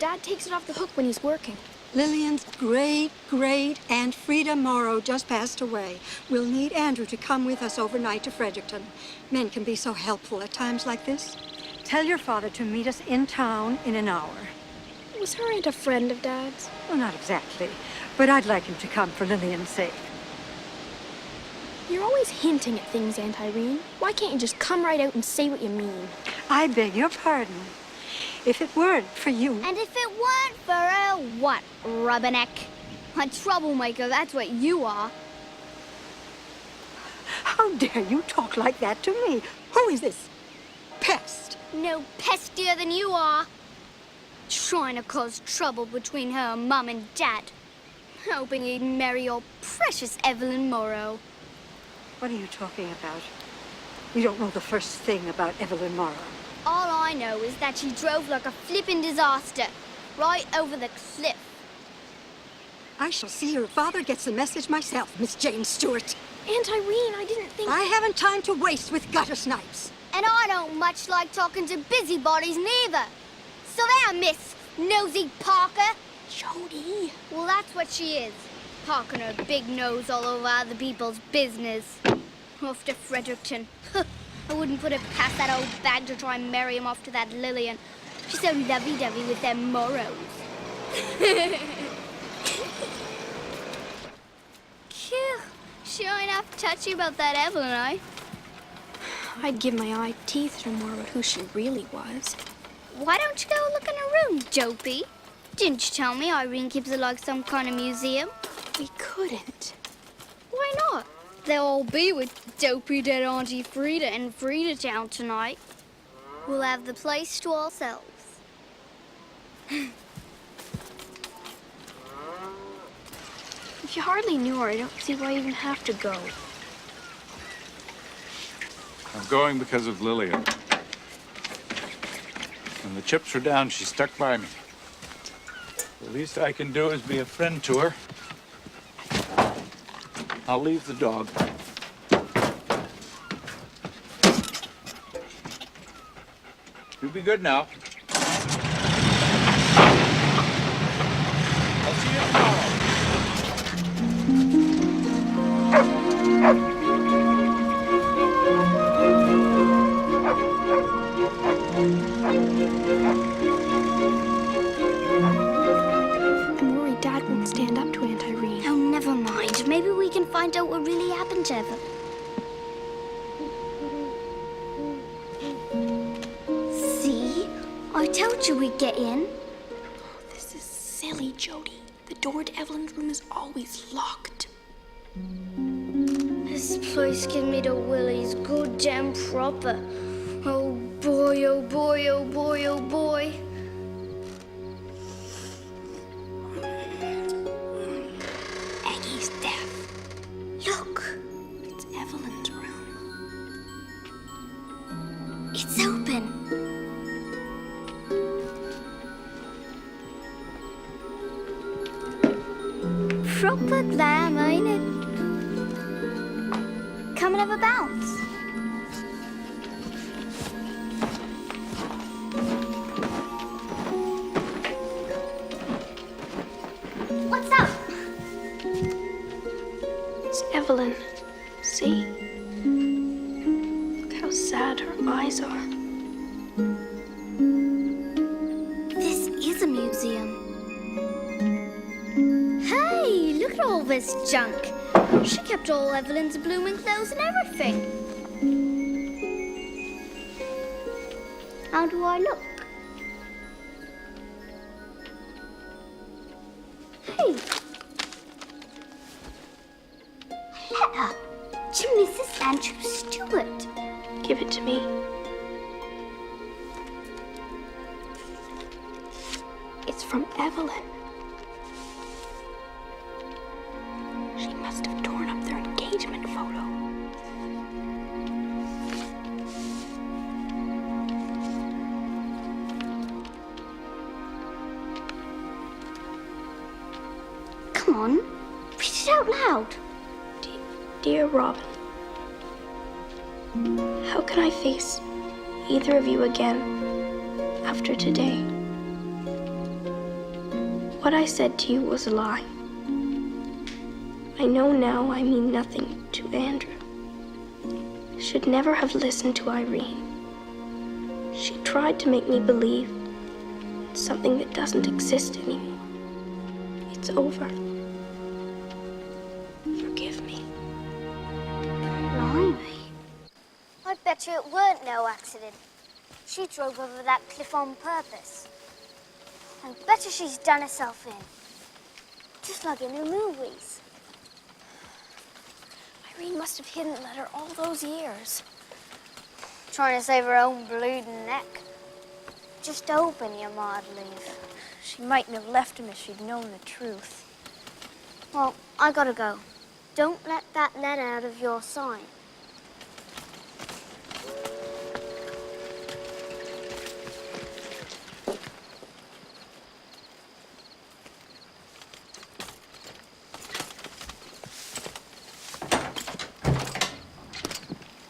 Dad takes it off the hook when he's working. Lillian's great Aunt Frida Morrow just passed away. We'll need Andrew to come with us overnight to Fredericton. Men can be so helpful at times like this. Tell your father to meet us in town in an hour. Was her aunt a friend of Dad's? Well, not exactly, but I'd like him to come for Lillian's sake. You're always hinting at things, Aunt Irene. Why can't you just come right out and say what you mean? I beg your pardon. If it weren't for you... And if it weren't for a what, rubberneck? A troublemaker, that's what you are. How dare you talk like that to me? Who is this pest? No pestier than you are. Trying to cause trouble between her mum and Dad. Hoping he'd marry your precious Evelyn Morrow. What are you talking about? You don't know the first thing about Evelyn Morrow. All I know is that she drove like a flippin' disaster, right over the cliff. I shall see your father gets the message myself, Miss Jane Stewart. Aunt Irene, I didn't think... I haven't time to waste with gutter snipes. And I don't much like talking to busybodies neither. So there, Miss Nosy Parker. Jody. Well, that's what she is. Parking her big nose all over other people's business. Off to Fredericton. I wouldn't put it past that old bag to try and marry him off to that Lillian. She's so lovey-dovey with them Morrows. Phew, she ain't half touchy about that Evelyn, eh? I'd give my eye teeth to know more about who she really was. Why don't you go look in her room, Dopey? Didn't you tell me Irene keeps it like some kind of museum? We couldn't. Why not? They'll all be with Dopey dead Auntie Frida in Frida Town tonight. We'll have the place to ourselves. If you hardly knew her, I don't see why you even have to go. I'm going because of Lillian. When the chips were down, she stuck by me. The least I can do is be a friend to her. I'll leave the dog. You be good now. I'll see you tomorrow. I'm worried Dad won't stand up to Aunt Irene. Oh, never mind. Maybe we can find out what really happened to her. See? I told you we'd get in. This is silly, Jody. The door to Evelyn's room is always locked. This place give me the willies good damn proper. Oh boy, oh boy, oh boy, oh boy. Aggie's death. Look, It's Evelyn's room. it's open. Proper glam, ain't it? Come and have a bounce. What's up? It's Evelyn. See? Look how sad her eyes are. This is a museum. Hey, look at all this junk. She kept all Evelyn's blooming clothes and everything. How do I look? Hey. A letter to Mrs. Andrew Stewart. Give it to me. It's from Evelyn. She must have torn up their engagement photo. Come on, read it out loud. Dear Robin, how can I face either of you again after today? what I said to you was a lie. I know now I mean nothing to Andrew. I should never have listened to Irene. She tried to make me believe in something that doesn't exist anymore. It's over. Forgive me. Blimey. I bet you it weren't no accident. She drove over that cliff on purpose. I bet you she's done herself in. Just like in the movies. Irene must have hidden the letter all those years. Trying to save her own bleeding neck. Just open you might leave. She mightn't have left him if she'd known the truth. Well, I gotta go. Don't let that letter out of your sight.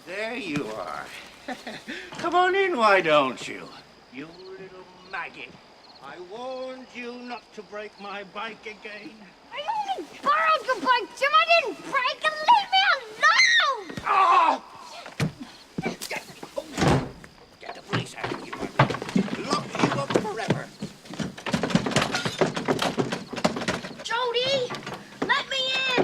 There you are. Come on in, why don't you? You little maggot. I warned you not to break my bike again. I only borrowed your bike, Jim. I didn't break it. Leave me alone! Oh! Get the police after you. Lock you up forever. Jody, let me in.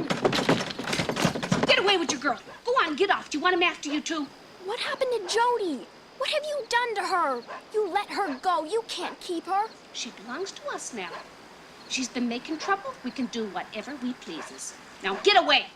Get away with your girl. Go on, get off. Do you want him after you, too? What happened to Jody? What have you done to her? You let her go. You can't keep her. She belongs to us now. She's been making trouble. We can do whatever we pleases. Now, get away.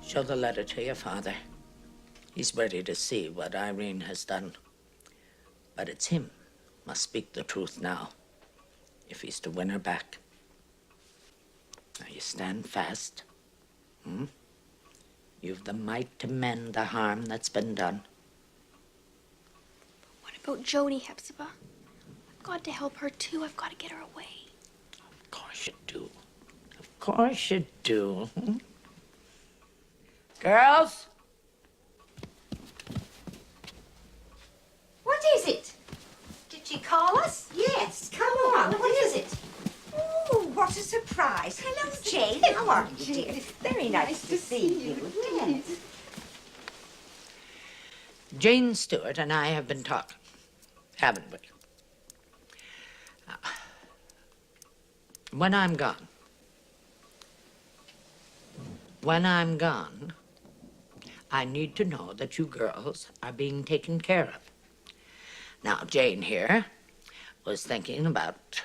Show the letter to your father. He's ready to see what Irene has done. But it's him must speak the truth now, if he's to win her back. Now you stand fast. You've the might to mend the harm that's been done. What about Jody, Hepzibah? I've got to help her, too. I've got to get her away. Of course you do. Of course you do. Girls? What is it? Did she call us? Yes, come on. What is it? Oh, what a surprise. Hello, Jane. How are you, dear? Very nice to see you. Yes. Jane Stewart and I have been talking, haven't we? When I'm gone, I need to know that you girls are being taken care of. Now, Jane here was thinking about...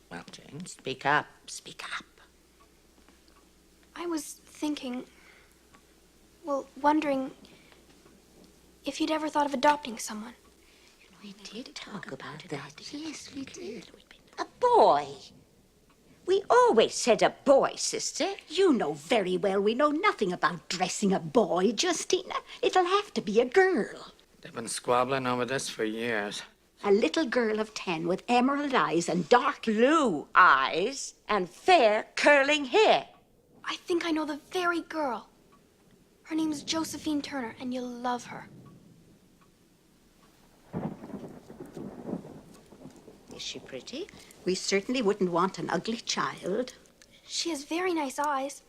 Well, Jane, speak up. Speak up. I was thinking, well, wondering if you'd ever thought of adopting someone. We did talk about that. Yes, we did. A boy. We always said a boy, sister. You know very well we know nothing about dressing a boy, Justina. It'll have to be a girl. They've been squabbling over this for years. A little girl of 10 with emerald eyes and dark... Blue eyes and fair curling hair. I think I know the very girl. Her name's Josephine Turner, and you'll love her. Is she pretty? We certainly wouldn't want an ugly child. She has very nice eyes.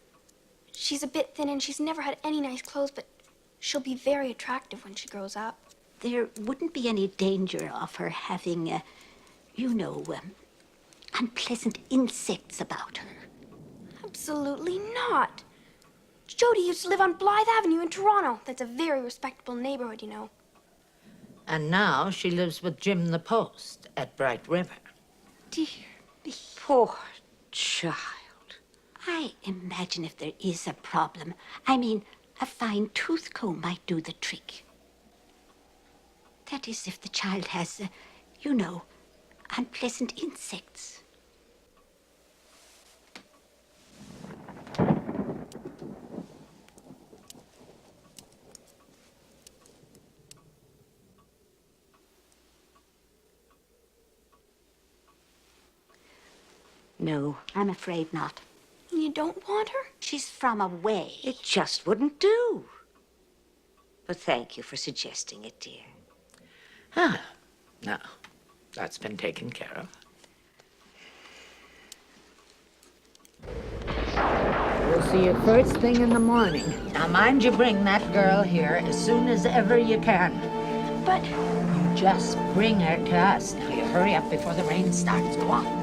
She's a bit thin, and she's never had any nice clothes, but she'll be very attractive when she grows up. There wouldn't be any danger of her having, unpleasant insects about her. Absolutely not. Jody used to live on Blythe Avenue in Toronto. That's a very respectable neighborhood, you know. And now she lives with Jim the Post at Bright River. Dear me. Poor child. I imagine if there is a problem, a fine tooth comb might do the trick. That is, if the child has, unpleasant insects. No, I'm afraid not. You don't want her? She's from away. It just wouldn't do. But thank you for suggesting it, dear. Now, that's been taken care of. We'll see you first thing in the morning. Now, mind you bring that girl here as soon as ever you can. But You just bring her to us. Now, you hurry up before the rain starts. Go on.